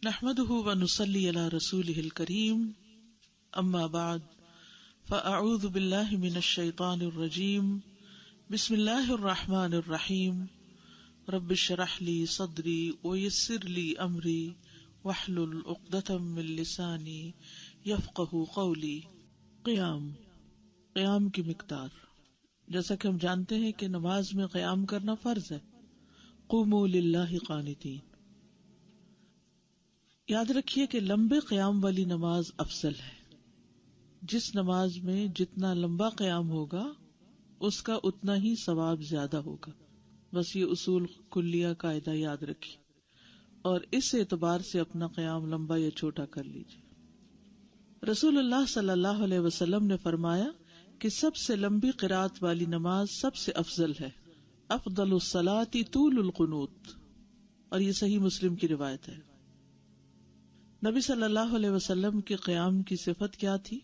نحمده ونصلي على رسوله الكريم اما بعد فاعوذ بالله من الشيطان الرجيم بسم الله الرحمن الرحيم رب اشرح لي صدري ويسر لي امري واحلل عقدة من لساني يفقهوا قولي۔ قیام کی مقدار، جیسا کہ ہم جانتے ہیں کہ نماز میں قیام کرنا فرض ہے۔ قوموا للہ قانتین۔ یاد رکھیے کہ لمبے قیام والی نماز افضل ہے۔ جس نماز میں جتنا لمبا قیام ہوگا اس کا اتنا ہی ثواب زیادہ ہوگا۔ بس یہ اصول کلیہ قاعدہ یاد رکھیے اور اس اعتبار سے اپنا قیام لمبا یا چھوٹا کر لیجیے۔ رسول اللہ صلی اللہ علیہ وسلم نے فرمایا کہ سب سے لمبی قرات والی نماز سب سے افضل ہے۔ افضل الصلاۃ طول القنوت، اور یہ صحیح مسلم کی روایت ہے۔ نبی صلی اللہ علیہ وسلم کے قیام کی صفت کیا تھی؟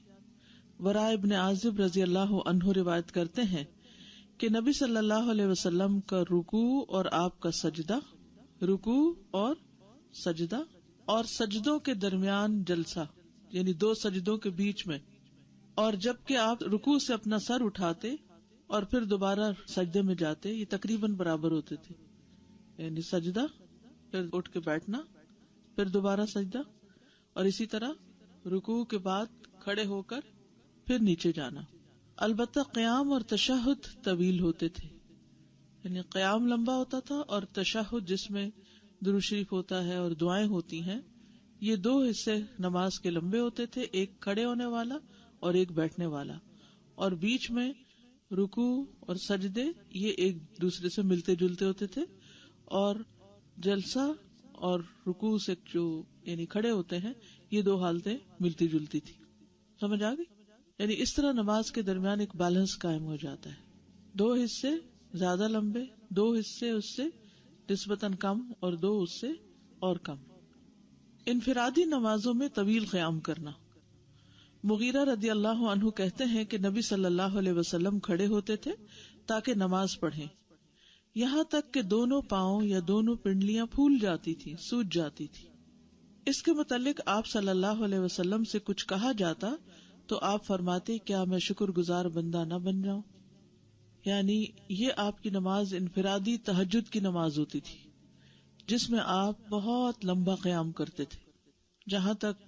براء ابن عازب رضی اللہ عنہ روایت کرتے ہیں کہ نبی صلی اللہ علیہ وسلم کا رکوع اور آپ کا سجدہ، رکوع اور سجدہ اور سجدوں کے درمیان جلسہ، یعنی دو سجدوں کے بیچ میں، اور جب کہ آپ رکوع سے اپنا سر اٹھاتے اور پھر دوبارہ سجدے میں جاتے، یہ تقریباً برابر ہوتے تھے، یعنی سجدہ پھر اٹھ کے بیٹھنا پھر دوبارہ سجدہ، اور اسی طرح رکوع کے بعد کھڑے ہو کر پھر نیچے جانا۔ البتہ قیام اور تشہد طویل ہوتے تھے، یعنی قیام لمبا ہوتا تھا اور تشہد جس میں درود شریف ہوتا ہے اور دعائیں ہوتی ہیں، یہ دو حصے نماز کے لمبے ہوتے تھے، ایک کھڑے ہونے والا اور ایک بیٹھنے والا، اور بیچ میں رکوع اور سجدے یہ ایک دوسرے سے ملتے جلتے ہوتے تھے، اور جلسہ اور رکوع سے جو یعنی کھڑے ہوتے ہیں یہ دو حالتیں ملتی جلتی تھی۔ سمجھ آ گئی؟ یعنی اس طرح نماز کے درمیان ایک بیلنس قائم ہو جاتا ہے، دو حصے زیادہ لمبے، دو حصے اس سے نسبتاً کم اور دو اس سے اور کم۔ انفرادی نمازوں میں طویل قیام کرنا۔ مغیرہ رضی اللہ عنہ کہتے ہیں کہ نبی صلی اللہ علیہ وسلم کھڑے ہوتے تھے تاکہ نماز پڑھیں، یہاں تک کہ دونوں پاؤں یا دونوں پنڈلیاں پھول جاتی تھی، سوج جاتی تھی۔ اس کے متعلق آپ صلی اللہ علیہ وسلم سے کچھ کہا جاتا تو آپ فرماتے، کیا میں شکر گزار بندہ نہ بن جاؤں؟ یعنی یہ آپ کی نماز انفرادی تہجد کی نماز ہوتی تھی جس میں آپ بہت لمبا قیام کرتے تھے۔ جہاں تک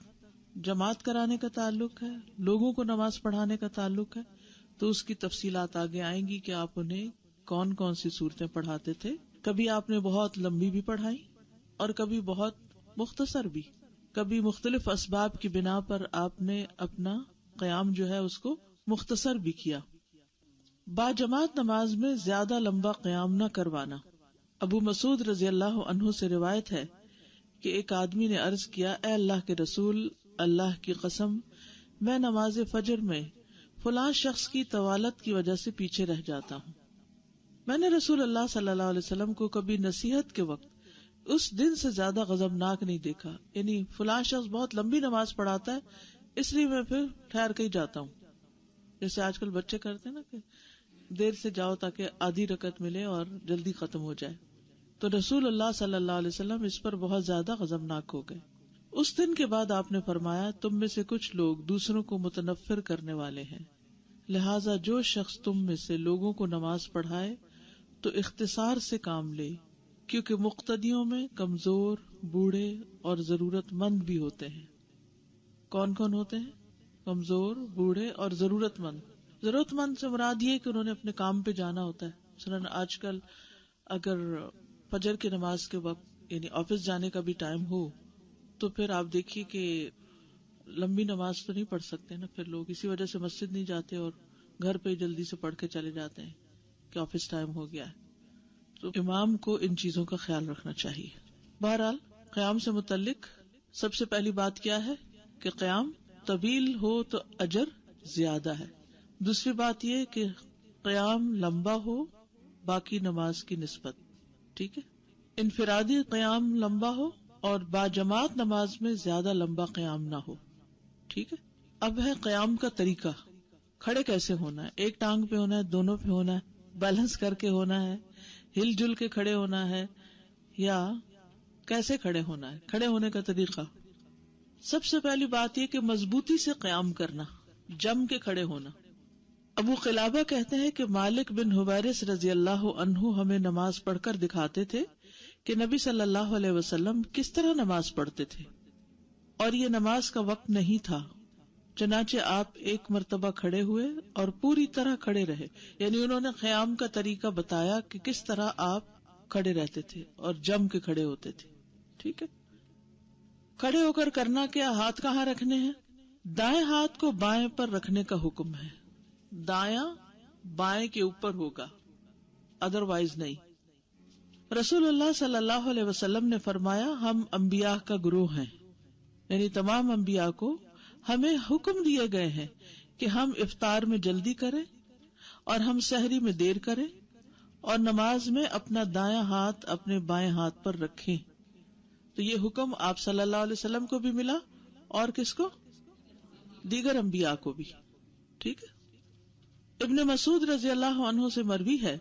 جماعت کرانے کا تعلق ہے، لوگوں کو نماز پڑھانے کا تعلق ہے، تو اس کی تفصیلات آگے آئیں گی کہ آپ انہیں کون کون سی صورتیں پڑھاتے تھے۔ کبھی آپ نے بہت لمبی بھی پڑھائی اور کبھی بہت مختصر بھی، کبھی مختلف اسباب کی بنا پر آپ نے اپنا قیام جو ہے اس کو مختصر بھی کیا۔ باجماعت نماز میں زیادہ لمبا قیام نہ کروانا۔ ابو مسعود رضی اللہ عنہ سے روایت ہے کہ ایک آدمی نے عرض کیا، اے اللہ کے رسول، اللہ کی قسم میں نماز فجر میں فلاں شخص کی طوالت کی وجہ سے پیچھے رہ جاتا ہوں۔ میں نے رسول اللہ صلی اللہ علیہ وسلم کو کبھی نصیحت کے وقت اس دن سے زیادہ غضبناک نہیں دیکھا، یعنی فلاں شخص بہت لمبی نماز پڑھاتا ہے اس لیے میں پھر ٹھہر کے ہی جاتا ہوں، جیسے آج کل بچے کرتے ہیں نا کہ دیر سے جاؤ تاکہ آدھی رکعت ملے اور جلدی ختم ہو جائے۔ تو رسول اللہ صلی اللہ علیہ وسلم اس پر بہت زیادہ غضبناک ہو گئے۔ اس دن کے بعد آپ نے فرمایا، تم میں سے کچھ لوگ دوسروں کو متنفر کرنے والے ہیں، لہذا جو شخص تم میں سے لوگوں کو نماز پڑھائے تو اختصار سے کام لے، کیونکہ مقتدیوں میں کمزور، بوڑھے اور ضرورت مند بھی ہوتے ہیں۔ کون کون ہوتے ہیں؟ کمزور، بوڑھے اور ضرورت مند۔ ضرورت مند سے مراد یہ کہ انہوں نے اپنے کام پہ جانا ہوتا ہے۔ مثلاً آج کل اگر فجر کی نماز کے وقت یعنی آفس جانے کا بھی ٹائم ہو تو پھر آپ دیکھیے کہ لمبی نماز تو نہیں پڑھ سکتے نا، پھر لوگ اسی وجہ سے مسجد نہیں جاتے اور گھر پہ جلدی سے پڑھ کے چلے جاتے ہیں کہ آفس ٹائم ہو گیا ہے۔ تو امام کو ان چیزوں کا خیال رکھنا چاہیے۔ بہرحال قیام سے متعلق سب سے پہلی بات کیا ہے کہ قیام طویل ہو تو اجر زیادہ ہے۔ دوسری بات یہ کہ قیام لمبا ہو باقی نماز کی نسبت، ٹھیک ہے۔ انفرادی قیام لمبا ہو اور باجماعت نماز میں زیادہ لمبا قیام نہ ہو، ٹھیک ہے۔ اب ہے قیام کا طریقہ، کھڑے کیسے ہونا ہے، ایک ٹانگ پہ ہونا ہے، دونوں پہ ہونا ہے، بیلنس کر کے ہونا ہے، ہل جل کے کھڑے ہونا ہے، یا کیسے کھڑے ہونا ہے، کھڑے ہونے کا طریقہ. سب سے پہلی بات یہ کہ مضبوطی سے قیام کرنا، جم کے کھڑے ہونا. ابو قلابہ کہتے ہیں کہ مالک بن حویرث رضی اللہ عنہ ہمیں نماز پڑھ کر دکھاتے تھے کہ نبی صلی اللہ علیہ وسلم کس طرح نماز پڑھتے تھے، اور یہ نماز کا وقت نہیں تھا. چنانچہ آپ ایک مرتبہ کھڑے ہوئے اور پوری طرح کھڑے رہے، یعنی انہوں نے قیام کا طریقہ بتایا کہ کس طرح آپ کھڑے رہتے تھے اور جم کے کھڑے ہوتے تھے. ٹھیک ہے. کھڑے ہو کر کرنا کیا؟ ہاتھ کہاں رکھنے ہیں؟ دائیں ہاتھ کو بائیں پر رکھنے کا حکم ہے. دایاں بائیں کے اوپر ہوگا، ادروائز نہیں. رسول اللہ صلی اللہ علیہ وسلم نے فرمایا ہم انبیاء کا گروہ ہیں، یعنی تمام انبیاء کو ہمیں حکم دیے گئے ہیں کہ ہم افطار میں جلدی کریں اور ہم سحری میں دیر کریں اور نماز میں اپنا دایاں ہاتھ اپنے بائیں ہاتھ پر رکھیں. تو یہ حکم آپ صلی اللہ علیہ وسلم کو بھی ملا اور کس کو؟ دیگر انبیاء کو بھی. ٹھیک ہے. ابن مسعود رضی اللہ عنہ سے مروی ہے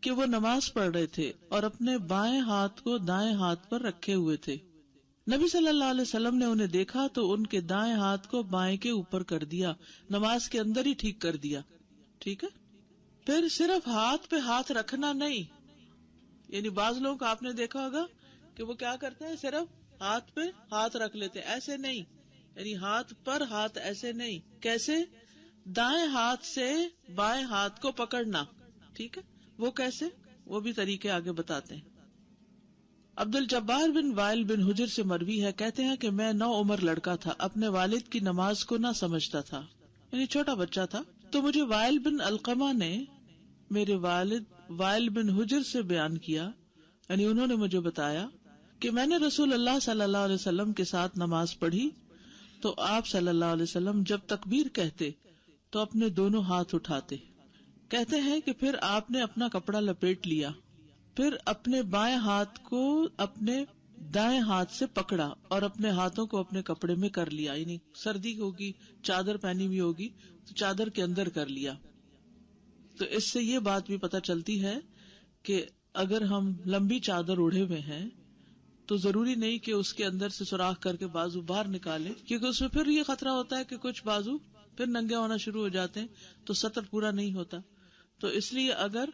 کہ وہ نماز پڑھ رہے تھے اور اپنے بائیں ہاتھ کو دائیں ہاتھ پر رکھے ہوئے تھے. نبی صلی اللہ علیہ وسلم نے انہیں دیکھا تو ان کے دائیں ہاتھ کو بائیں کے اوپر کر دیا، نماز کے اندر ہی ٹھیک کر دیا. ٹھیک ہے. پھر صرف ہاتھ پہ ہاتھ رکھنا نہیں، یعنی بعض لوگوں کو آپ نے دیکھا ہوگا کہ وہ کیا کرتے ہیں، صرف ہاتھ پہ ہاتھ رکھ لیتے، ایسے نہیں. یعنی ہاتھ پر ہاتھ ایسے نہیں. کیسے؟ دائیں ہاتھ سے بائیں ہاتھ کو پکڑنا. ٹھیک ہے. وہ کیسے؟ وہ بھی طریقے آگے بتاتے ہیں. عبد الجبار بن وائل بن حجر سے مروی ہے، کہتے ہیں کہ میں 9 عمر لڑکا تھا، اپنے والد کی نماز کو نہ سمجھتا تھا، یعنی چھوٹا بچہ تھا. تو مجھے وائل بن علقمہ نے میرے والد وائل بن حجر سے بیان کیا، یعنی انہوں نے مجھے بتایا کہ میں نے رسول اللہ صلی اللہ علیہ وسلم کے ساتھ نماز پڑھی تو آپ صلی اللہ علیہ وسلم جب تکبیر کہتے تو اپنے دونوں ہاتھ اٹھاتے. کہتے ہیں کہ پھر آپ نے اپنا کپڑا لپیٹ لیا، پھر اپنے بائیں ہاتھ کو اپنے دائیں ہاتھ سے پکڑا اور اپنے ہاتھوں کو اپنے کپڑے میں کر لیا، یعنی سردی ہوگی چادر پہنی ہوئی ہوگی تو چادر کے اندر کر لیا. تو اس سے یہ بات بھی پتہ چلتی ہے کہ اگر ہم لمبی چادر اوڑھے ہوئے ہیں تو ضروری نہیں کہ اس کے اندر سے سوراخ کر کے بازو باہر نکالیں، کیونکہ اس میں پھر یہ خطرہ ہوتا ہے کہ کچھ بازو پھر ننگے ہونا شروع ہو جاتے ہیں تو سطر پورا نہیں ہوتا. تو اس لیے اگر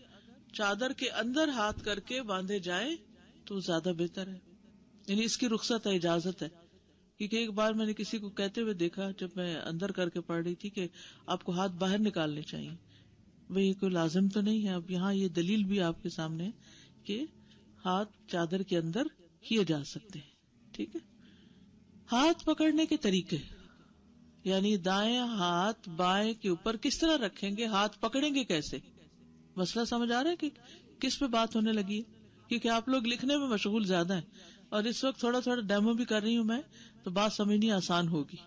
چادر کے اندر ہاتھ کر کے باندھے جائیں تو زیادہ بہتر ہے، یعنی اس کی رخصت ہے، اجازت ہے. کیونکہ ایک بار میں نے کسی کو کہتے ہوئے دیکھا جب میں اندر کر کے پڑھ رہی تھی کہ آپ کو ہاتھ باہر نکالنے چاہیے. وہی کوئی لازم تو نہیں ہے. اب یہاں یہ دلیل بھی آپ کے سامنے ہے کہ ہاتھ چادر کے اندر کیے جا سکتے ہیں. ٹھیک ہے. ہاتھ پکڑنے کے طریقے، یعنی دائیں ہاتھ بائیں کے اوپر کس طرح رکھیں گے، ہاتھ پکڑیں گے کیسے، مسئلہ سمجھ آ رہا ہے کہ کس پہ بات ہونے لگی؟ کیونکہ آپ لوگ لکھنے میں مشغول زیادہ ہیں اور اس وقت تھوڑا تھوڑا ڈیمو بھی کر رہی ہوں میں، تو بات سمجھنی آسان ہوگی.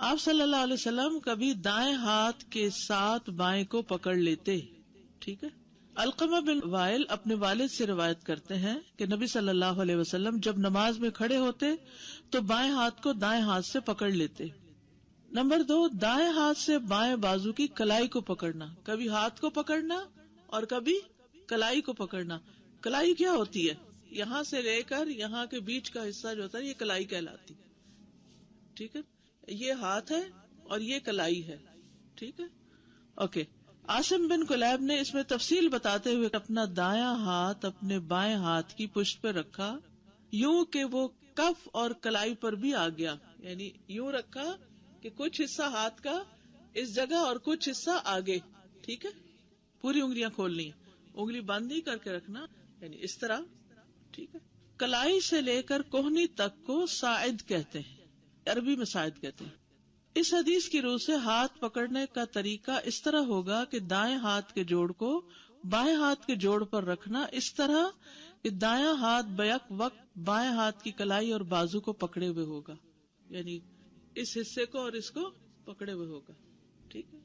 آپ صلی اللہ علیہ وسلم کبھی دائیں ہاتھ کے ساتھ بائیں کو پکڑ لیتے. ٹھیک ہے. علقمہ بن وائل اپنے والد سے روایت کرتے ہیں کہ نبی صلی اللہ علیہ وسلم جب نماز میں کھڑے ہوتے تو بائیں ہاتھ کو دائیں ہاتھ سے پکڑ لیتے. نمبر 2، دائیں ہاتھ سے بائیں بازو کی کلائی کو پکڑنا. کبھی ہاتھ کو پکڑنا اور کبھی کلائی کو پکڑنا. کلائی کیا ہوتی ہے؟ یہاں سے لے کر یہاں کے بیچ کا حصہ جو ہوتا ہے یہ کلائی کہلاتی. ٹھیک ہے. یہ ہاتھ ہے اور یہ کلائی ہے. ٹھیک ہے. اوکے. عاصم بن کلیب نے اس میں تفصیل بتاتے ہوئے اپنا دایاں ہاتھ اپنے بائیں ہاتھ کی پشت پہ رکھا یوں کہ وہ کف اور کلائی پر بھی آ گیا، یعنی یوں رکھا کہ کچھ حصہ ہاتھ کا اس جگہ اور کچھ حصہ آگے. ٹھیک ہے. پوری انگلیاں کھولنی، انگلی بند نہیں کر کے رکھنا، یعنی اس طرح. ٹھیک ہے. کلائی سے لے کر کوہنی تک کو ساعد کہتے ہیں، عربی میں ساعد کہتے ہیں. اس حدیث کی روح سے ہاتھ پکڑنے کا طریقہ اس طرح ہوگا کہ دائیں ہاتھ کے جوڑ کو بائیں ہاتھ کے جوڑ پر رکھنا اس طرح کہ دایاں ہاتھ بیک وقت بائیں ہاتھ کی کلائی اور بازو کو پکڑے ہوئے ہوگا، یعنی اس حصے کو اور اس کو پکڑے ہوئے ہوگا. ٹھیک ہے.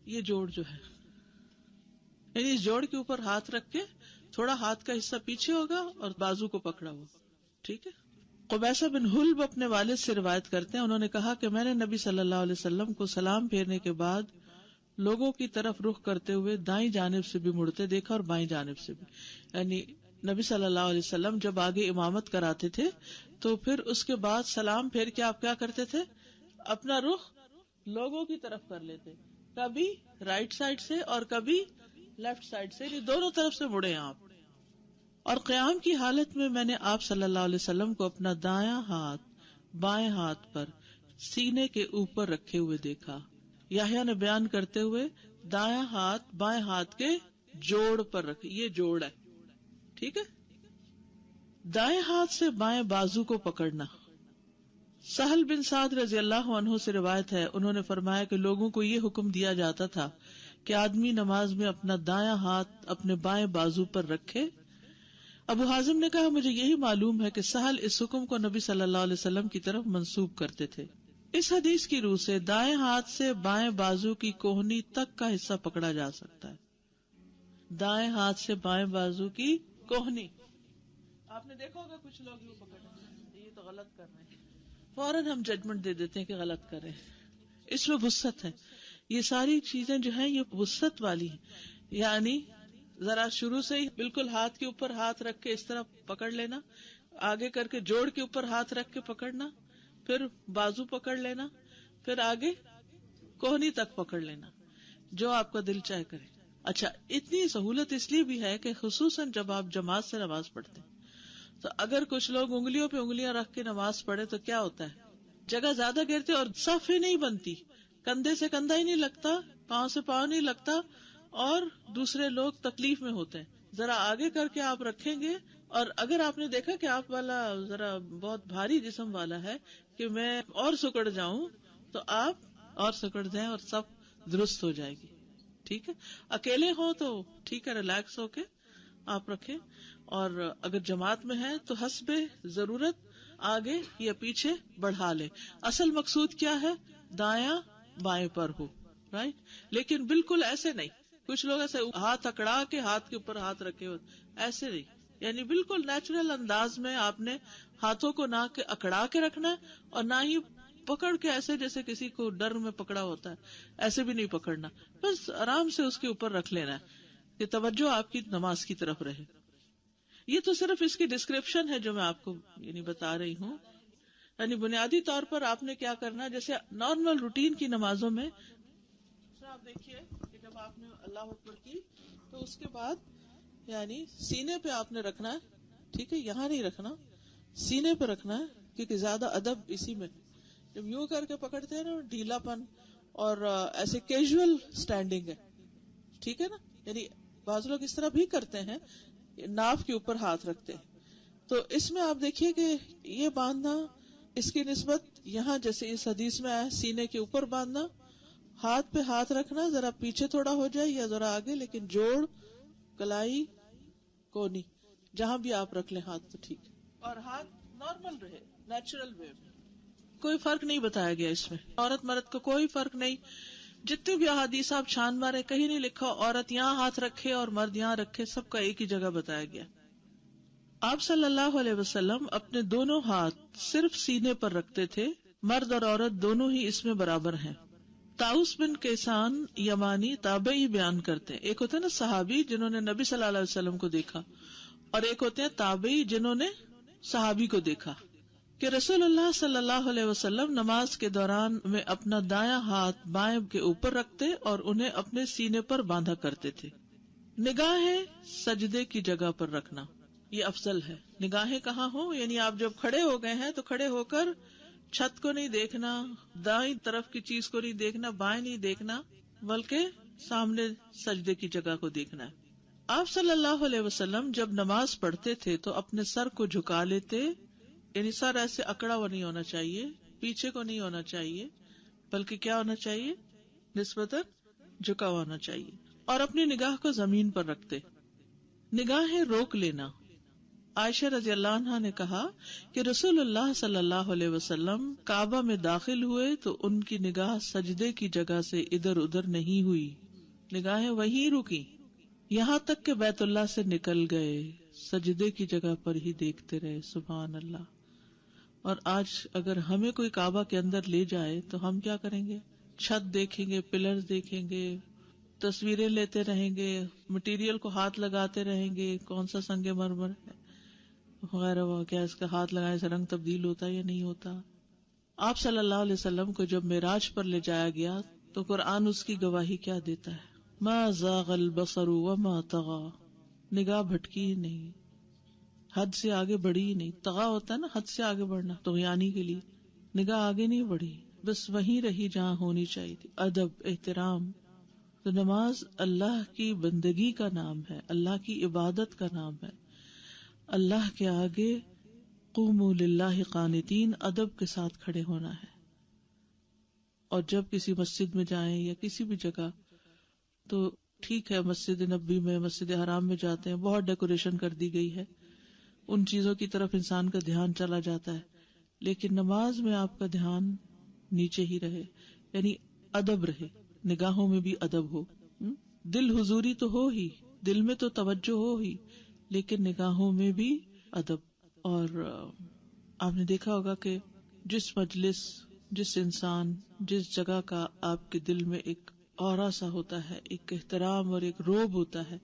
یہ جوڑ جو ہے، یعنی اس جوڑ کے اوپر ہاتھ رکھ کے تھوڑا ہاتھ کا حصہ پیچھے ہوگا اور بازو کو پکڑا ہوا. ٹھیک ہے. قبیصہ بن حلب اپنے والد سے روایت کرتے ہیں، انہوں نے کہا کہ میں نے نبی صلی اللہ علیہ وسلم کو سلام پھیرنے کے بعد لوگوں کی طرف رخ کرتے ہوئے دائیں جانب سے بھی مڑتے دیکھا اور بائیں جانب سے بھی، یعنی نبی صلی اللہ علیہ وسلم جب آگے امامت کراتے تھے تو پھر اس کے بعد سلام پھیر کے آپ کیا کرتے تھے؟ اپنا رخ لوگوں کی طرف کر لیتے، کبھی رائٹ سائڈ سے اور کبھی لیفٹ سائڈ سے، یعنی دونوں طرف سے مڑے آپ. اور قیام کی حالت میں میں نے آپ صلی اللہ علیہ وسلم کو اپنا دایاں ہاتھ بائیں ہاتھ پر سینے کے اوپر رکھے ہوئے دیکھا. یحییٰ نے بیان کرتے ہوئے دایاں ہاتھ بائیں ہاتھ کے جوڑ پر رکھے، یہ جوڑ ہے، ٹھیک ہے. دائیں ہاتھ سے بائیں بازو کو پکڑنا. سہل بن سعد رضی اللہ عنہ سے روایت ہے، انہوں نے فرمایا کہ لوگوں کو یہ حکم دیا جاتا تھا کہ آدمی نماز میں اپنا دایاں ہاتھ اپنے بائیں بازو پر رکھے. ابو حازم نے کہا مجھے یہی معلوم ہے کہ سہل اس حکم کو نبی صلی اللہ علیہ وسلم کی طرف منسوب کرتے تھے. اس حدیث کی روح سے دائیں ہاتھ سے بائیں بازو کی کوہنی تک کا حصہ پکڑا جا سکتا ہے. دائیں ہاتھ سے بائیں بازو کی کوہنی، آپ نے دیکھا ہوگا کچھ لوگ یوں پکڑ رہے ہیں، یہ تو غلط کر رہے ہیں، فوراً ہم ججمنٹ دے دیتے ہیں کہ غلط کر رہے ہیں، اس میں وسعت ہے. یہ ساری چیزیں جو ہیں یہ وسعت والی ہیں، یعنی ذرا شروع سے ہی بالکل ہاتھ کے اوپر ہاتھ رکھ کے اس طرح پکڑ لینا، آگے کر کے جوڑ کے اوپر ہاتھ رکھ کے پکڑنا، پھر بازو پکڑ لینا، پھر آگے کوہنی تک پکڑ لینا، جو آپ کا دل چاہے کرے. اچھا، اتنی سہولت اس لیے بھی ہے کہ خصوصاً جب آپ جماعت سے نماز پڑھتے ہیں تو اگر کچھ لوگ انگلیوں پہ انگلیاں رکھ کے نماز پڑھے تو کیا ہوتا ہے، جگہ زیادہ گھیرتے اور صف ہی نہیں بنتی، کندھے سے کندھا ہی نہیں لگتا، پاؤں سے پاؤں نہیں لگتا، اور دوسرے لوگ تکلیف میں ہوتے ہیں. ذرا آگے کر کے آپ رکھیں گے، اور اگر آپ نے دیکھا کہ آپ والا ذرا بہت بھاری جسم والا ہے کہ میں اور سکڑ جاؤں، تو آپ اور سکڑ جائیں اور سب درست ہو جائے گی. ٹھیک ہے، اکیلے ہوں تو ٹھیک ہے، ریلیکس ہو کے آپ رکھیں، اور اگر جماعت میں ہے تو حسب ضرورت آگے یا پیچھے بڑھا لے. اصل مقصود کیا ہے؟ دایاں بائیں پر ہو، رائٹ. لیکن بالکل ایسے نہیں، کچھ لوگ ایسے ہاتھ اکڑا کے ہاتھ کے اوپر ہاتھ رکھے ہوئے، ایسے نہیں. یعنی بالکل نیچرل انداز میں آپ نے ہاتھوں کو نہ اکڑا کے رکھنا ہے اور نہ ہی پکڑ کے ایسے جیسے کسی کو ڈر میں پکڑا ہوتا ہے، ایسے بھی نہیں پکڑنا. بس آرام سے اس کے اوپر رکھ لینا ہے کہ توجہ آپ کی نماز کی طرف رہے. یہ تو صرف اس کی ڈسکرپشن ہے جو میں آپ کو یعنی بتا رہی ہوں. یعنی بنیادی طور پر آپ نے کیا کرنا، جیسے نارمل روٹین کی نمازوں میں آپ دیکھیے کہ جب آپ نے اللہ اکبر کی تو اس کے بعد یعنی سینے پہ آپ نے رکھنا ہے، ٹھیک ہے، یہاں نہیں رکھنا، سینے پہ رکھنا ہے، کیونکہ زیادہ ادب اسی میں. جب یوں کر کے پکڑتے ہیں نا، ڈھیلا پن اور ایسے کیجول سٹینڈنگ ہے، ٹھیک ہے نا. یعنی بعض لوگ اس طرح بھی کرتے ہیں، ناف کے اوپر ہاتھ رکھتے ہیں. تو اس میں آپ دیکھیے کہ یہ باندھنا، اس کی نسبت یہاں جیسے اس حدیث میں آیا سینے کے اوپر باندھنا، ہاتھ پہ ہاتھ رکھنا، ذرا پیچھے تھوڑا ہو جائے یا ذرا آگے، لیکن جوڑ، کلائی، کونی جہاں بھی آپ رکھ لیں ہاتھ تو ٹھیک ہے، اور ہاتھ نارمل رہے، نیچرل وے میں. کوئی فرق نہیں بتایا گیا اس میں، عورت مرد کا کوئی فرق نہیں. جتنے بھی احادیث آپ چھان مارے، کہیں نہیں لکھا عورت یہاں ہاتھ رکھے اور مرد یہاں رکھے، سب کا ایک ہی جگہ بتایا گیا. آپ صلی اللہ علیہ وسلم اپنے دونوں ہاتھ صرف سینے پر رکھتے تھے، مرد اور عورت دونوں ہی اس میں برابر ہیں. طاؤس بن کیسان یمانی تابعی بیان کرتے ہیں، ایک ہوتے ہیں نا صحابی جنہوں نے نبی صلی اللہ علیہ وسلم کو دیکھا، اور ایک ہوتے ہیں تابعی جنہوں نے صحابی کو دیکھا، کہ رسول اللہ صلی اللہ علیہ وسلم نماز کے دوران میں اپنا دایاں ہاتھ بائیں کے اوپر رکھتے اور انہیں اپنے سینے پر باندھا کرتے تھے. نگاہیں سجدے کی جگہ پر رکھنا یہ افضل ہے. نگاہیں کہاں ہو، یعنی آپ جب کھڑے ہو گئے ہیں تو کھڑے ہو کر چھت کو نہیں دیکھنا، دائیں طرف کی چیز کو نہیں دیکھنا، بائیں نہیں دیکھنا، بلکہ سامنے سجدے کی جگہ کو دیکھنا ہے. آپ صلی اللہ علیہ وسلم جب نماز پڑھتے تھے تو اپنے سر کو جھکا لیتے، یعنی سر ایسے اکڑا ہوا نہیں ہونا چاہیے، پیچھے کو نہیں ہونا چاہیے، بلکہ کیا ہونا چاہیے، نسبتاً جھکا ہوا ہونا چاہیے، اور اپنی نگاہ کو زمین پر رکھتے. نگاہیں روک لینا. عائشہ رضی اللہ عنہا نے کہا کہ رسول اللہ صلی اللہ علیہ وسلم کعبہ میں داخل ہوئے تو ان کی نگاہ سجدے کی جگہ سے ادھر ادھر نہیں ہوئی، نگاہیں وہیں رکی یہاں تک کہ بیت اللہ سے نکل گئے، سجدے کی جگہ پر ہی دیکھتے رہے. سبحان اللہ. اور آج اگر ہمیں کوئی کعبہ کے اندر لے جائے تو ہم کیا کریں گے؟ چھت دیکھیں گے، پلرز دیکھیں گے، تصویریں لیتے رہیں گے، مٹیریل کو ہاتھ لگاتے رہیں گے، کون سا سنگ مرمر ہے وغیرہ، وہ کیا اس کا ہاتھ لگانے سے رنگ تبدیل ہوتا ہے یا نہیں ہوتا. آپ صلی اللہ علیہ وسلم کو جب معراج پر لے جایا گیا تو قرآن اس کی گواہی کیا دیتا ہے؟ ما زاغ البصر وما طغى، نگاہ بھٹکی ہی نہیں، حد سے آگے بڑھی ہی نہیں. طغا ہوتا ہے نا حد سے آگے بڑھنا، طغیانی کے لیے. نگاہ آگے نہیں بڑھی، بس وہیں رہی جہاں ہونی چاہیے تھی. ادب، احترام. تو نماز اللہ کی بندگی کا نام ہے، اللہ کی عبادت کا نام ہے. اللہ کے آگے قوموا للہ قانتین، ادب کے ساتھ کھڑے ہونا ہے. اور جب کسی مسجد میں جائیں یا کسی بھی جگہ، تو ٹھیک ہے مسجد نبی میں، مسجد حرام میں جاتے ہیں، بہت ڈیکوریشن کر دی گئی ہے، ان چیزوں کی طرف انسان کا دھیان چلا جاتا ہے، لیکن نماز میں آپ کا دھیان نیچے ہی رہے، یعنی ادب رہے، نگاہوں میں بھی ادب ہو. دل حضوری تو ہو ہی، دل میں تو توجہ ہو ہی، لیکن نگاہوں میں بھی ادب. اور آپ نے دیکھا ہوگا کہ جس مجلس، جس انسان، جس جگہ کا آپ کے دل میں ایک اورا سا ہوتا ہے، ایک احترام اور ایک روب ہوتا ہے،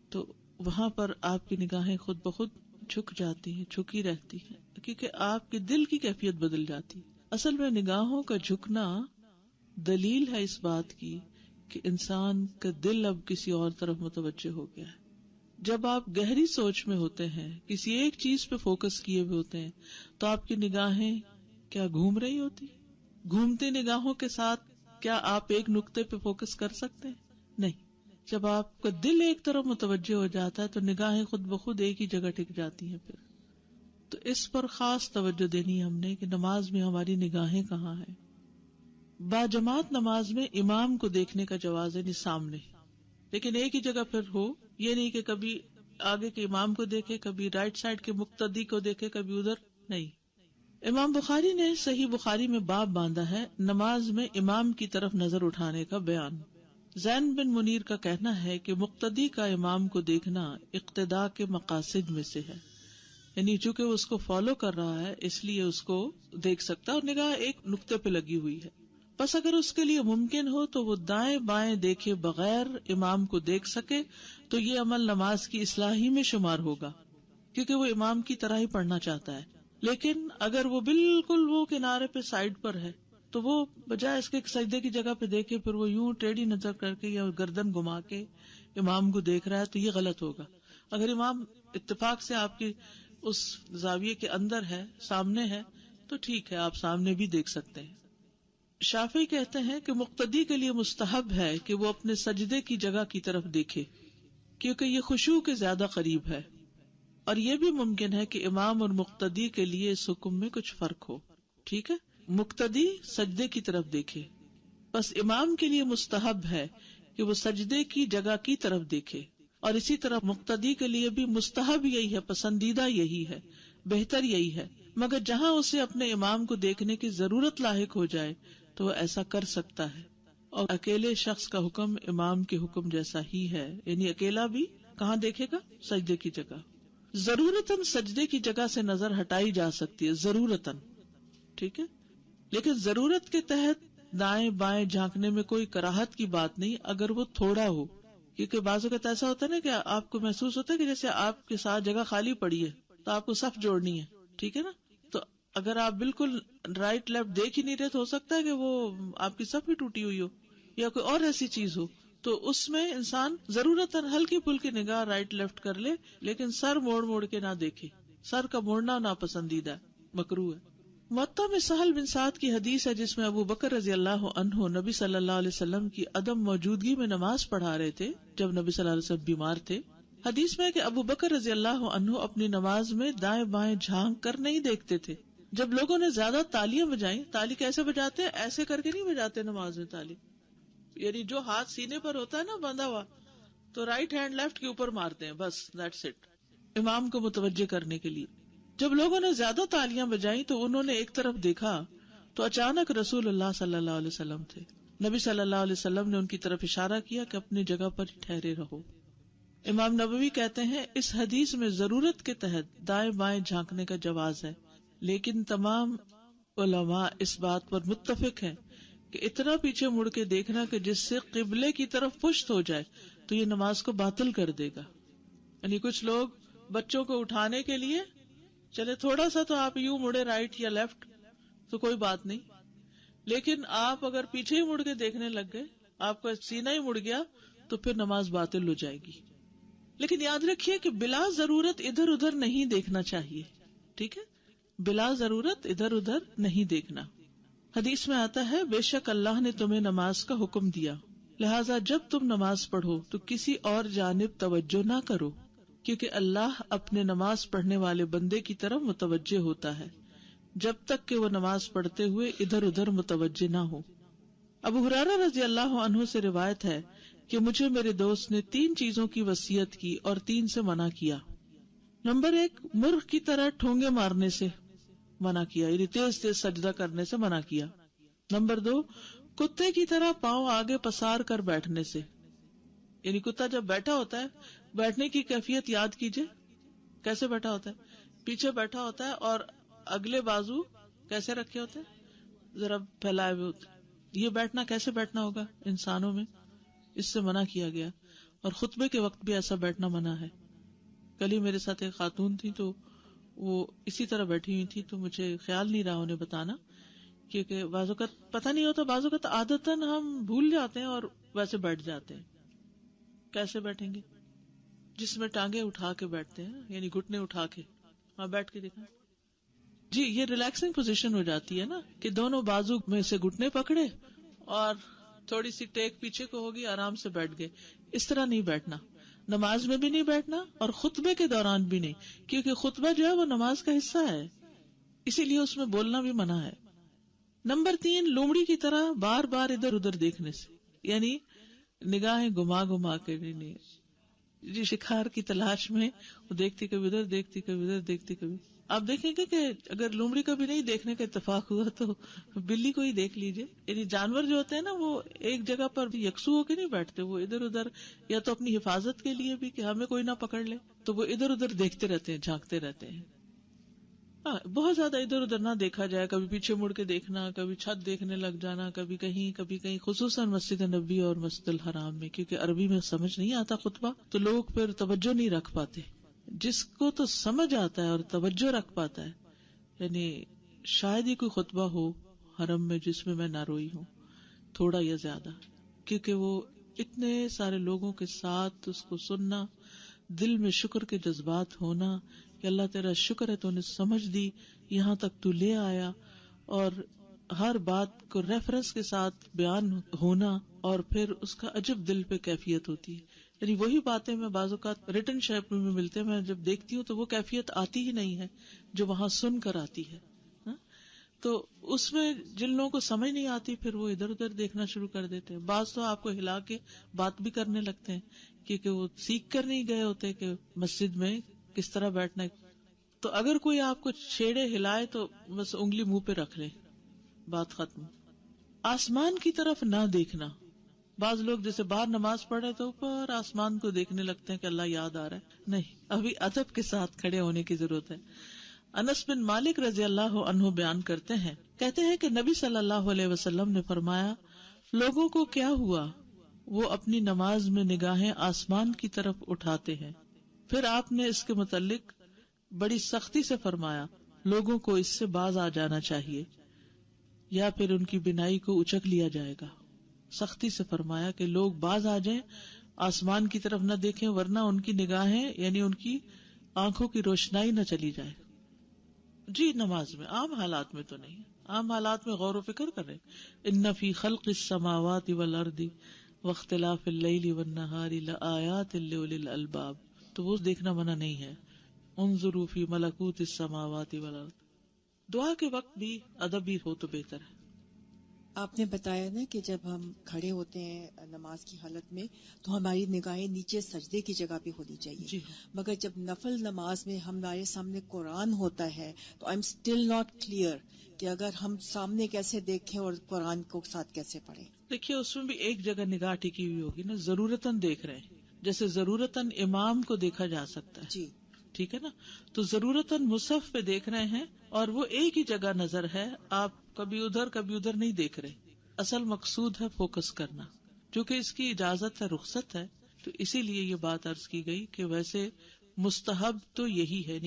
تو وہاں پر آپ کی نگاہیں خود بخود جھک جاتی ہیں، جھکی رہتی ہیں، کیونکہ آپ کے دل کی کیفیت بدل جاتی. اصل میں نگاہوں کا جھکنا دلیل ہے اس بات کی کہ انسان کا دل اب کسی اور طرف متوجہ ہو گیا ہے. جب آپ گہری سوچ میں ہوتے ہیں، کسی ایک چیز پہ فوکس کیے ہوئے ہوتے ہیں، تو آپ کی نگاہیں کیا گھوم رہی ہوتی؟ گھومتی نگاہوں کے ساتھ کیا آپ ایک نقطے پہ فوکس کر سکتے ہیں؟ نہیں. جب آپ کا دل ایک طرف متوجہ ہو جاتا ہے تو نگاہیں خود بخود ایک ہی جگہ ٹک جاتی ہیں. پھر تو اس پر خاص توجہ دینی ہے ہم نے کہ نماز میں ہماری نگاہیں کہاں ہیں. باجماعت نماز میں امام کو دیکھنے کا جواز ہے، نہیں سامنے، لیکن ایک ہی جگہ پھر ہو، یہ نہیں کہ کبھی آگے کے امام کو دیکھے، کبھی رائٹ سائڈ کے مقتدی کو دیکھے، کبھی ادھر نہیں. امام بخاری نے صحیح بخاری میں باب باندھا ہے نماز میں امام کی طرف نظر اٹھانے کا بیان. زین بن منیر کا کہنا ہے کہ مقتدی کا امام کو دیکھنا اقتداء کے مقاصد میں سے ہے، یعنی چونکہ وہ اس کو فالو کر رہا ہے اس لیے اس کو دیکھ سکتا اور نگاہ ایک نقطے پہ لگی ہوئی ہے. بس اگر اس کے لیے ممکن ہو تو وہ دائیں بائیں دیکھے بغیر امام کو دیکھ سکے تو یہ عمل نماز کی اصلاح ہی میں شمار ہوگا، کیونکہ وہ امام کی طرح ہی پڑھنا چاہتا ہے. لیکن اگر وہ بالکل وہ کنارے پہ سائڈ پر ہے تو وہ بجائے اس کے سجدے کی جگہ پہ دیکھے پھر وہ یوں ٹیڑھی نظر کر کے یا گردن گھما کے امام کو دیکھ رہا ہے تو یہ غلط ہوگا. اگر امام اتفاق سے آپ کی اس زاویے کے اندر ہے، سامنے ہے، تو ٹھیک ہے، آپ سامنے بھی دیکھ سکتے ہیں. شافعی کہتے ہیں کہ مقتدی کے لیے مستحب ہے کہ وہ اپنے سجدے کی جگہ کی طرف دیکھے، کیونکہ یہ خشوع کے زیادہ قریب ہے، اور یہ بھی ممکن ہے کہ امام اور مقتدی کے لیے اس حکم میں کچھ فرق ہو. ٹھیک ہے، مقتدی سجدے کی طرف دیکھے، بس امام کے لیے مستحب ہے کہ وہ سجدے کی جگہ کی طرف دیکھے، اور اسی طرح مقتدی کے لیے بھی مستحب یہی ہے، پسندیدہ یہی ہے، بہتر یہی ہے. مگر جہاں اسے اپنے امام کو دیکھنے کی ضرورت لاحق ہو جائے تو وہ ایسا کر سکتا ہے، اور اکیلے شخص کا حکم امام کے حکم جیسا ہی ہے، یعنی اکیلا بھی کہاں دیکھے گا؟ سجدے کی جگہ. ضرورتاً سجدے کی جگہ سے نظر ہٹائی جا سکتی ہے، ضرورتاً، ٹھیک ہے، لیکن ضرورت کے تحت دائیں بائیں جھانکنے میں کوئی کراہت کی بات نہیں اگر وہ تھوڑا ہو. کیونکہ بعض اوقات ایسا ہوتا ہے نا کہ آپ کو محسوس ہوتا ہے کہ جیسے آپ کے ساتھ جگہ خالی پڑی ہے تو آپ کو صف جوڑنی ہے، ٹھیک ہے نا، تو اگر آپ بالکل رائٹ لیفٹ دیکھ ہی نہیں رہے تو ہو سکتا ہے کہ وہ آپ کی صف بھی ٹوٹی ہوئی ہو یا کوئی اور ایسی چیز ہو، تو اس میں انسان ضرورتاً ہلکی پھلکی نگاہ رائٹ لیفٹ کر لے، لیکن سر موڑ موڑ کے نہ دیکھے. سر کا موڑنا ناپسندیدہ ہے، مکروہ ہے. موطا میں سہل بن سعد کی حدیث ہے جس میں ابو بکر رضی اللہ عنہ نبی صلی اللہ علیہ وسلم کی عدم موجودگی میں نماز پڑھا رہے تھے جب نبی صلی اللہ علیہ وسلم بیمار تھے. حدیث میں کہ ابو بکر رضی اللہ عنہ اپنی نماز میں دائیں بائیں جھانک کر نہیں دیکھتے تھے. جب لوگوں نے زیادہ تالیاں بجائیں، تالی کیسے بجاتے ہیں؟ ایسے کر کے نہیں بجاتے نماز میں تالی، یعنی جو ہاتھ سینے پر ہوتا ہے نا بندھا ہوا تو رائٹ ہینڈ لیفٹ کے اوپر مارتے ہیں، بس دیٹس اٹ، امام کو متوجہ کرنے کے لیے. جب لوگوں نے زیادہ تالیاں بجائیں تو انہوں نے ایک طرف دیکھا تو اچانک رسول اللہ صلی اللہ علیہ وسلم تھے. نبی صلی اللہ علیہ وسلم نے ان کی طرف اشارہ کیا کہ اپنی جگہ پر ٹھہرے رہو. امام نبوی کہتے ہیں اس حدیث میں ضرورت کے تحت دائیں بائیں جھانکنے کا جواز ہے، لیکن تمام علماء اس بات پر متفق ہیں کہ اتنا پیچھے مڑ کے دیکھنا کہ جس سے قبلے کی طرف پشت ہو جائے تو یہ نماز کو باطل کر دے گا. یعنی کچھ لوگ بچوں کو اٹھانے کے لیے چلے تھوڑا سا تو آپ یوں مڑے رائٹ یا لیفٹ تو کوئی بات نہیں، لیکن آپ اگر پیچھے ہی مڑ کے دیکھنے لگ گئے، آپ کا سینہ ہی مڑ گیا تو پھر نماز باطل ہو جائے گی. لیکن یاد رکھیے کہ بلا ضرورت ادھر ادھر نہیں دیکھنا چاہیے. ٹھیک ہے، بلا ضرورت ادھر ادھر نہیں دیکھنا. حدیث میں آتا ہے بے شک اللہ نے تمہیں نماز کا حکم دیا، لہذا جب تم نماز پڑھو تو کسی اور جانب توجہ نہ کرو، کیونکہ اللہ اپنے نماز پڑھنے والے بندے کی طرف متوجہ ہوتا ہے جب تک کہ وہ نماز پڑھتے ہوئے ادھر ادھر متوجہ نہ ہو. ابو ہریرہ رضی اللہ عنہ سے روایت ہے کہ مجھے میرے دوست نے 3 چیزوں کی وصیت کی اور 3 سے منع کیا. نمبر 1، مرغ کی طرح ٹھونگے مارنے سے منع کیا، یعنی تیز تیز سجدہ کرنے سے منع کیا. نمبر 2، کتے کی طرح پاؤں آگے پسار کر بیٹھنے سے، یعنی کتا جب بیٹھا ہوتا ہے بیٹھنے کی کیفیت یاد کیجئے، کیسے بیٹھا ہوتا ہے؟ پیچھے بیٹھا ہوتا ہے اور اگلے بازو کیسے رکھے ہوتے ہیں؟ ذرا پھیلائے ہوئے ہوتے. یہ بیٹھنا کیسے بیٹھنا ہوگا انسانوں میں؟ اس سے منع کیا گیا. اور خطبے کے وقت بھی ایسا بیٹھنا منع ہے. کل ہی میرے ساتھ ایک خاتون تھی تو وہ اسی طرح بیٹھی ہوئی تھی، تو مجھے خیال نہیں رہا انہیں بتانا، کیونکہ بعض اوقات پتہ نہیں ہوتا، بعض اوقات عادتاً ہم بھول جاتے ہیں اور ویسے بیٹھ جاتے ہیں. کیسے بیٹھیں گے؟ جس میں ٹانگیں اٹھا کے بیٹھتے ہیں، یعنی گھٹنے اٹھا کے. ہاں بیٹھ کے دیکھا جی، یہ ریلیکسنگ پوزیشن ہو جاتی ہے نا، کہ دونوں بازو میں سے گھٹنے پکڑے اور تھوڑی سی ٹیک پیچھے کو ہوگی، آرام سے بیٹھ گئے. اس طرح نہیں بیٹھنا، نماز میں بھی نہیں بیٹھنا اور خطبے کے دوران بھی نہیں، کیونکہ خطبہ جو ہے وہ نماز کا حصہ ہے، اسی لیے اس میں بولنا بھی منع ہے. نمبر 3، لومڑی کی طرح بار بار ادھر ادھر دیکھنے سے، یعنی نگاہیں گھما گھما کے نہیں، جی شکار کی تلاش میں وہ دیکھتی کبھی ادھر، دیکھتی کبھی ادھر، دیکھتی کبھی. آپ دیکھیں گے کہ اگر لومڑی کا بھی نہیں دیکھنے کا اتفاق ہوا تو بلی کو ہی دیکھ لیجئے. یعنی جانور جو ہوتے ہیں نا وہ ایک جگہ پر یکسو ہو کے نہیں بیٹھتے، وہ ادھر ادھر، یا تو اپنی حفاظت کے لیے بھی کہ ہمیں کوئی نہ پکڑ لے تو وہ ادھر ادھر دیکھتے رہتے ہیں، جھانکتے رہتے ہیں. ہاں بہت زیادہ ادھر ادھر نہ دیکھا جائے، کبھی پیچھے مڑ کے دیکھنا، کبھی چھت دیکھنے لگ جانا، کبھی کہیں، خصوصاً مسجد نبی اور مسجد الحرام میں، کیونکہ عربی میں سمجھ نہیں آتا خطبہ تو لوگ پھر توجہ نہیں رکھ پاتے. جس کو تو سمجھ آتا ہے اور توجہ رکھ پاتا ہے، یعنی شاید ہی کوئی خطبہ ہو حرم میں جس میں نہ روئی ہوں، تھوڑا یا زیادہ، کیونکہ وہ اتنے سارے لوگوں کے ساتھ اس کو سننا، دل میں شکر کے جذبات ہونا کہ اللہ تیرا شکر ہے تو نے سمجھ دی، یہاں تک تو لے آیا، اور ہر بات کو ریفرنس کے ساتھ بیان ہونا، اور پھر اس کا عجب دل پہ کیفیت ہوتی ہے. یعنی وہی باتیں میں بعض اوقات ریٹن شیپ میں ملتے ہیں، میں جب دیکھتی ہوں تو وہ کیفیت آتی ہی نہیں ہے جو وہاں سن کر آتی ہے. تو اس میں جن لوگوں کو سمجھ نہیں آتی پھر وہ ادھر ادھر دیکھنا شروع کر دیتے ہیں. بعض تو آپ کو ہلا کے بات بھی کرنے لگتے ہیں کیونکہ وہ سیکھ کر نہیں گئے ہوتے کہ مسجد میں کس طرح بیٹھنا ہے. تو اگر کوئی آپ کو چھیڑے ہلائے تو بس انگلی منہ پہ رکھ لیں، بات ختم. آسمان کی طرف نہ دیکھنا. بعض لوگ جیسے باہر نماز پڑھے تو اوپر آسمان کو دیکھنے لگتے ہیں کہ اللہ یاد آ رہا ہے. نہیں، ابھی ادب کے ساتھ کھڑے ہونے کی ضرورت ہے. انس بن مالک رضی اللہ عنہ بیان کرتے ہیں، کہتے ہیں کہ نبی صلی اللہ علیہ وسلم نے فرمایا، لوگوں کو کیا ہوا، وہ اپنی نماز میں نگاہیں آسمان کی طرف اٹھاتے ہیں. پھر آپ نے اس کے متعلق بڑی سختی سے فرمایا، لوگوں کو اس سے باز آ جانا چاہیے یا پھر ان کی بینائی کو اچک لیا جائے گا. سختی سے فرمایا کہ لوگ باز آ جائیں، آسمان کی طرف نہ دیکھیں، ورنہ ان کی نگاہیں یعنی ان کی آنکھوں کی روشنائی نہ چلی جائے. جی نماز میں، عام حالات میں تو نہیں، عام حالات میں غور و فکر کریں. ان فی خلق السماوات والارض واختلاف اللیل والنہار لآیات لأولی الالباب، تو وہ دیکھنا منع نہیں ہے. انظروا فی ملکوت السماوات والارض. دعا کے وقت بھی ادب بھی ہو تو بہتر ہے. آپ نے بتایا نا کہ جب ہم کھڑے ہوتے ہیں نماز کی حالت میں تو ہماری نگاہیں نیچے سجدے کی جگہ پہ ہونی چاہیے. جی مگر جب نفل نماز میں ہمارے سامنے قرآن ہوتا ہے تو I am still not clear کہ اگر ہم سامنے کیسے دیکھیں اور قرآن کو ساتھ کیسے پڑھیں. دیکھیے اس میں بھی ایک جگہ نگاہ ٹکی ہوئی ہوگی نا، ضرورتاً دیکھ رہے ہیں، جیسے ضرورتاً امام کو دیکھا جا سکتا ہے. جی ٹھیک ہے نا، تو ضرورتاً مصحف پہ دیکھ رہے ہیں اور وہ ایک ہی جگہ نظر ہے، آپ کبھی ادھر نہیں دیکھ رہے. اصل مقصود ہے فوکس کرنا. چونکہ اس کی اجازت ہے، رخصت ہے، تو اسی لیے یہ بات عرض کی گئی کہ ویسے مستحب تو یہی ہے.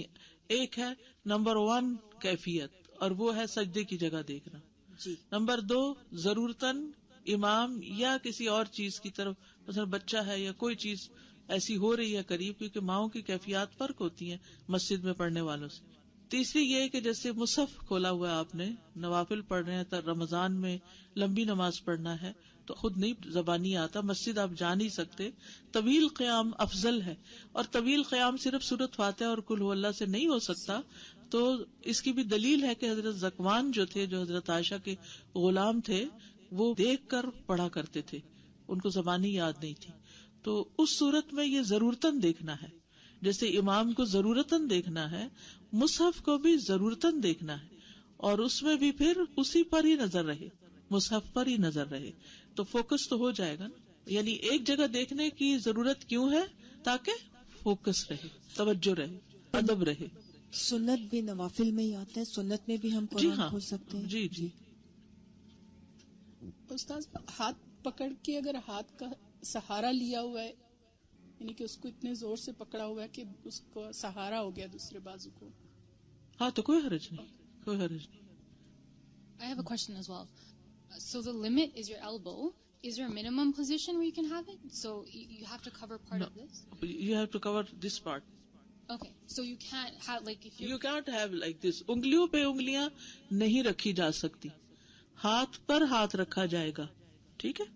ایک ہے نمبر 1 کیفیت، اور وہ ہے سجدے کی جگہ دیکھنا. جی. نمبر 2 ضرورتاً امام یا کسی اور چیز کی طرف، مثلا بچہ ہے یا کوئی چیز ایسی ہو رہی ہے قریب، کیونکہ ماؤں کی کیفیات فرق ہوتی ہیں مسجد میں پڑھنے والوں سے. تیسری یہ کہ جیسے مصحف کھولا ہوا ہے آپ نے، نوافل پڑھ رہے ہیں تو رمضان میں لمبی نماز پڑھنا ہے تو خود نہیں زبانی آتا، مسجد آپ جا نہیں سکتے، طویل قیام افضل ہے. اور طویل قیام صرف سورۃ فاتحہ اور قل هو اللہ سے نہیں ہو سکتا. تو اس کی بھی دلیل ہے کہ حضرت زکوان جو تھے، جو حضرت عائشہ کے غلام تھے، وہ دیکھ کر پڑھا کرتے تھے، ان کو زبانی یاد نہیں تھی. تو اس صورت میں یہ ضرورتاً دیکھنا ہے. جیسے امام کو ضرورتاً دیکھنا ہے، مصحف کو بھی ضرورتاً دیکھنا ہے، اور اس میں بھی پھر اسی پر ہی نظر رہے، مصحف پر ہی نظر رہے، تو فوکس تو ہو جائے گا نا. یعنی ایک جگہ دیکھنے کی ضرورت کیوں ہے؟ تاکہ فوکس رہے، توجہ رہے، ادب رہے. سنت بھی نوافل میں ہی آتا ہے، سنت میں بھی ہم جی قرآن ہاں، کھول سکتے ہیں. جی. استاذ ہاتھ پکڑ کے اگر ہاتھ کا سہارا لیا ہوا ہے، یعنی کہ اس کو اتنے زور سے پکڑا ہوا ہے کہ اس کو سہارا ہو گیا دوسرے بازو کو، ہاں تو کوئی حرج نہیں، کوئی حرج نہیں. I have a question as well. So the limit is your elbow. Is there a minimum position where you can have it? So you have to cover part No. of this? You have to cover this part. Okay. So you can't have, like, if You can't have like this. انگلیوں پہ انگلیاں نہیں رکھی جا سکتی، ہاتھ پر ہاتھ رکھا جائے گا. ٹھیک ہے.